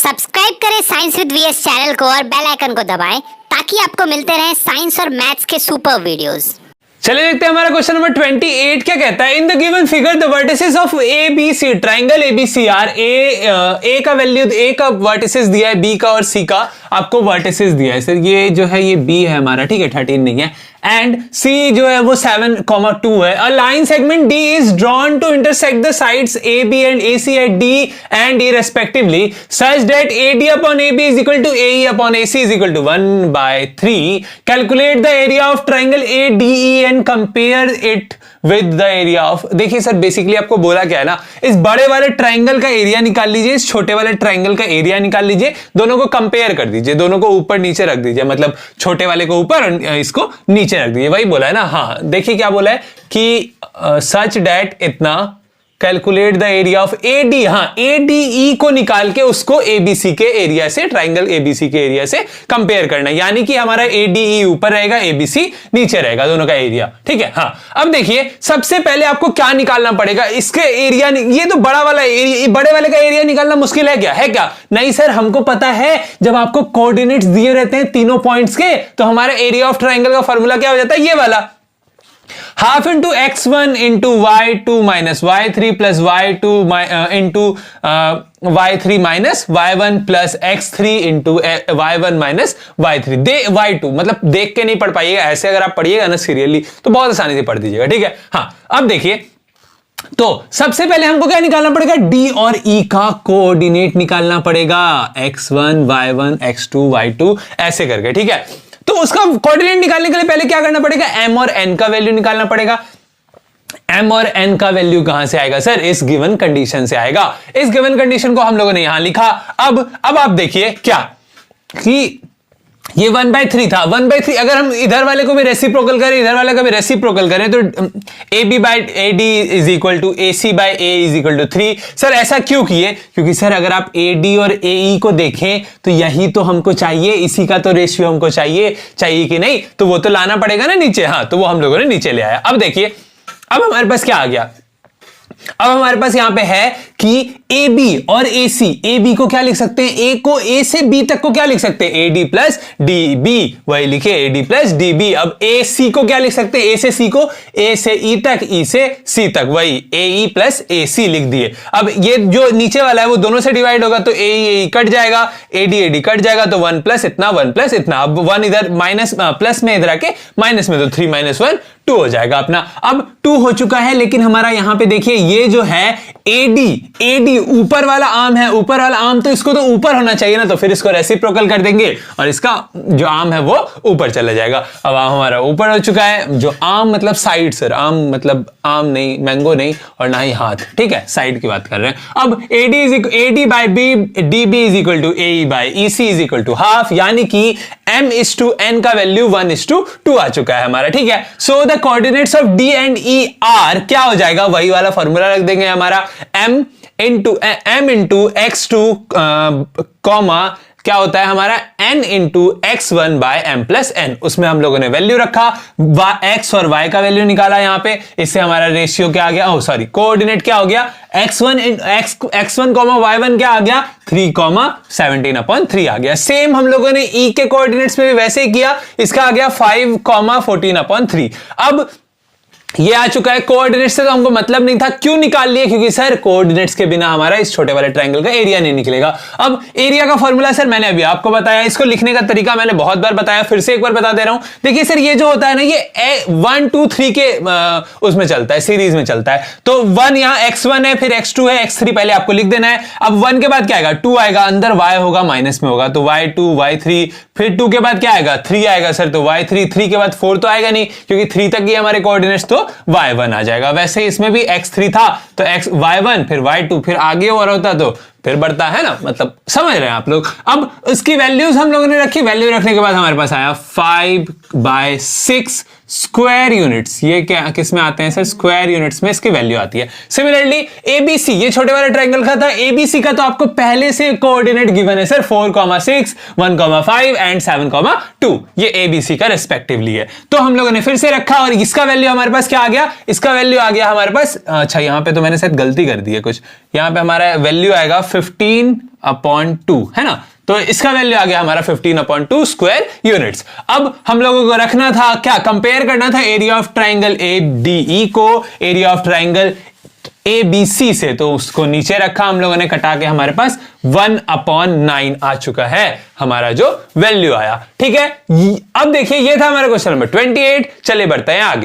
Subscribe करें science with VS channel को और बेल आइकन को दबाएं ताकि आपको मिलते रहें साइंस और मैथ्स के सुपर वीडियोस। चलिए देखते हैं हमारा क्वेश्चन नंबर 28 क्या कहता है। In the given figure the vertices of A B C triangle एबीसीआर ए का वैल्यू ए का वर्टिसेस दिया है, बी का और सी का आपको वर्टिसेस दिया है। सर ये जो है ये बी है हमारा, ठीक है 13 नहीं है, एंड सी जो है वो 7,2 है। A line segment D is drawn to intersect the sides A B and A C at D and E respectively such that A D upon A B is equal to A E upon A C is equal to 1/3। Calculate the area of triangle A D E and compare it with the area of. देखिए sir basically आपको बोला क्या है ना, इस बड़े वाले triangle का एरिया निकाल लीजिए, इस छोटे वाले ट्राइंगल का एरिया निकाल लीजिए, दोनों को कंपेयर कर दीजिए, दोनों को ऊपर नीचे रख दीजिए, मतलब छोटे वाले को ऊपर और इसको नीचे रख दीजिए। वही बोला है ना। हाँ देखिए क्या बोला है कि सच डैट इतना calculate the area of A D. हाँ ए डी ई को निकाल के उसको एबीसी के एरिया से, ट्राइंगल एबीसी के एरिया से कंपेयर करना, यानी कि हमारा ए डी ई ऊपर रहेगा, एबीसी नीचे रहेगा, दोनों का एरिया। ठीक है। हाँ अब देखिए सबसे पहले आपको क्या निकालना पड़ेगा, इसके एरिया। ये तो बड़ा वाला एरिया, बड़े वाले का एरिया निकालना मुश्किल है क्या? है क्या? नहीं सर, हमको पता है जब आपको कोऑर्डिनेट्स दिए रहते हैं तीनों पॉइंट्स के, तो हमारा एरिया ऑफ ट्राइंगल का फॉर्मूला क्या हो जाता है, ये वाला, half into x1 into y2 minus y3 plus y2 into y3 minus y1 plus x3 into y1 minus y3 दे y2। मतलब देख के नहीं पढ़ पाइएगा, ऐसे अगर आप पढ़िएगा ना सीरियली तो बहुत आसानी से पढ़ दीजिएगा। ठीक है। हाँ अब देखिए, तो सबसे पहले हमको क्या निकालना पड़ेगा, d और e का कोऑर्डिनेट निकालना पड़ेगा, x1 y1 x2 y2 ऐसे करके। ठीक है। तो उसका कोऑर्डिनेट निकालने के लिए पहले क्या करना पड़ेगा, m और n का वैल्यू निकालना पड़ेगा। m और n का वैल्यू कहां से आएगा सर, इस गिवन कंडीशन से आएगा। इस गिवन कंडीशन को हम लोगों ने यहां लिखा। अब आप देखिए क्या कि ये 1/3 था। 1/3 अगर हम इधर वाले को भी रेसिप्रोकल करें, इधर वाले का भी रेसिप्रोकल करें, तो AB by AD is equal to AC by A is equal to 3। Sir ऐसा क्यों किए? क्योंकि सर अगर आप AD और AE को देखें तो यही तो हमको चाहिए, इसी का तो रेशियो हमको चाहिए कि नहीं, तो वो तो लाना पड़ेगा ना नीचे। हाँ तो वो हम लोगों ने नीचे ले आया। अब देखिए अब हमारे पास क्या आ गया, अब हमारे पास यहां पे है कि AB और AC, AB को क्या लिख सकते हैं, A को A से B तक को क्या लिख सकते हैं, AD प्लस DB, वही लिखे AD प्लस DB। अब AC को क्या लिख सकते हैं, A से C को, A से E तक, E से C तक, वही AE प्लस AC लिख दिए। अब ये जो नीचे वाला है वो दोनों से डिवाइड होगा तो AE कट जाएगा, AD कट जाएगा, तो 1 प्लस इतना 1 प्लस इतना। अब 1 इधर माइनस प्लस में इधर आके माइनस में, तो 3 माइनस 1 2 हो जाएगा अपना। अब 2 हो चुका है, लेकिन हमारा यहां पे देखिए ये जो है AD ऊपर वाला आर्म है, ऊपर वाला आर्म तो इसको तो ऊपर होना चाहिए ना, तो फिर इसको रेसिप्रोकल कर देंगे और इसका जो आर्म है वो ऊपर चला जाएगा। अब आर्म हमारा ऊपर हो चुका है, जो आर्म मतलब साइड सर, आर्म मतलब आर्म नहीं, मैंगो नहीं और ना ही हाथ। ठीक है, साइड की बात कर रहे हैं। अब AD by DB is equal to AE by EC is equal to half, यानी कि m/n का वैल्यू 1/2 आ चुका है हमारा। ठीक है। So the coordinates of D and E are क्या हो जाएगा, वही वाला फॉर्मूला रख देंगे हमारा, m इंटू x2 कॉमा क्या होता है हमारा n into x1 by m plus n। उसमें हम लोगों ने वैल्यू रखा, x और y का वैल्यू निकाला यहां पे, इससे हमारा रेशियो क्या आ गया, कोऑर्डिनेट क्या हो गया, x1 कॉमा y1 क्या आ गया, 3,17/3 आ गया। सेम हम लोगों ने e के कोऑर्डिनेट्स में भी वैसे ही किया, इसका आ गया 5,14/3। अब ये आ चुका है। कोऑर्डिनेट्स से तो हमको मतलब नहीं था, क्यों निकाल लिए, क्योंकि सर कोऑर्डिनेट्स के बिना हमारा इस छोटे वाले ट्रायंगल का एरिया नहीं निकलेगा। अब एरिया का फॉर्मूला सर मैंने अभी आपको बताया, इसको लिखने का तरीका मैंने बहुत बार बताया, फिर से एक बार बता दे रहा हूं। देखिए सर ये जो होता है ना, ये 1 2 3 के उसमें चलता है, सीरीज में चलता है। तो 1 यहां x1 है, फिर x2 है, x3 पहले आपको लिख देना है। अब 1 के बाद क्या आएगा, 2 आएगा, अंदर y होगा, माइनस में होगा, तो y2 y3, फिर 2 के बाद क्या आएगा, 3 आएगा सर, तो y3, 3 के बाद 4 तो आएगा नहीं, क्योंकि 3 तक ही हमारे कोऑर्डिनेट्स, तो y1 आ जाएगा। वैसे इसमें भी x3 था तो y1 फिर y2, फिर आगे और होता तो फिर बढ़ता है ना, मतलब समझ रहे हैं आप लोग। अब उसकी वैल्यूज हम लोगों ने रखी, वैल्यू रखने के बाद हमारे पास आया 5/6 स्क्वायर यूनिट्स। ये क्या किस में आते हैं सर, स्क्वायर यूनिट्स में इसकी वैल्यू आती है। सिमिलरली एबीसी, ये छोटे वाले ट्रायंगल का था, एबीसी का तो आपको पहले से कोऑर्डिनेट गिवन है सर, 4,6 1,5 एंड 7,2, ये एबीसी का रिस्पेक्टिवली है। तो हम लोगों ने फिर से रखा और इसका वैल्यू हमारे पास क्या आ गया, इसका वैल्यू आ गया हमारे पास, अच्छा यहां पे तो मैंने शायद गलती कर दी है कुछ, यहां पे हमारा वैल्यू आएगा 15/2 है ना, तो इसका वैल्यू आ गया हमारा 15/2 स्क्वायर यूनिट्स। अब हम लोगों को रखना था क्या, कंपेयर करना था एरिया ऑफ ट्राइंगल ADE को एरिया ऑफ ट्राइंगल ABC से, तो उसको नीचे रखा हम लोगों ने कटा के, हमारे पास 1/9 आ चुका है हमारा जो वैल्यू आया। ठीक है, अब देखिए ये था हमारा क्वेश्चन नंबर 28। चलिए बढ़ते हैं आगे।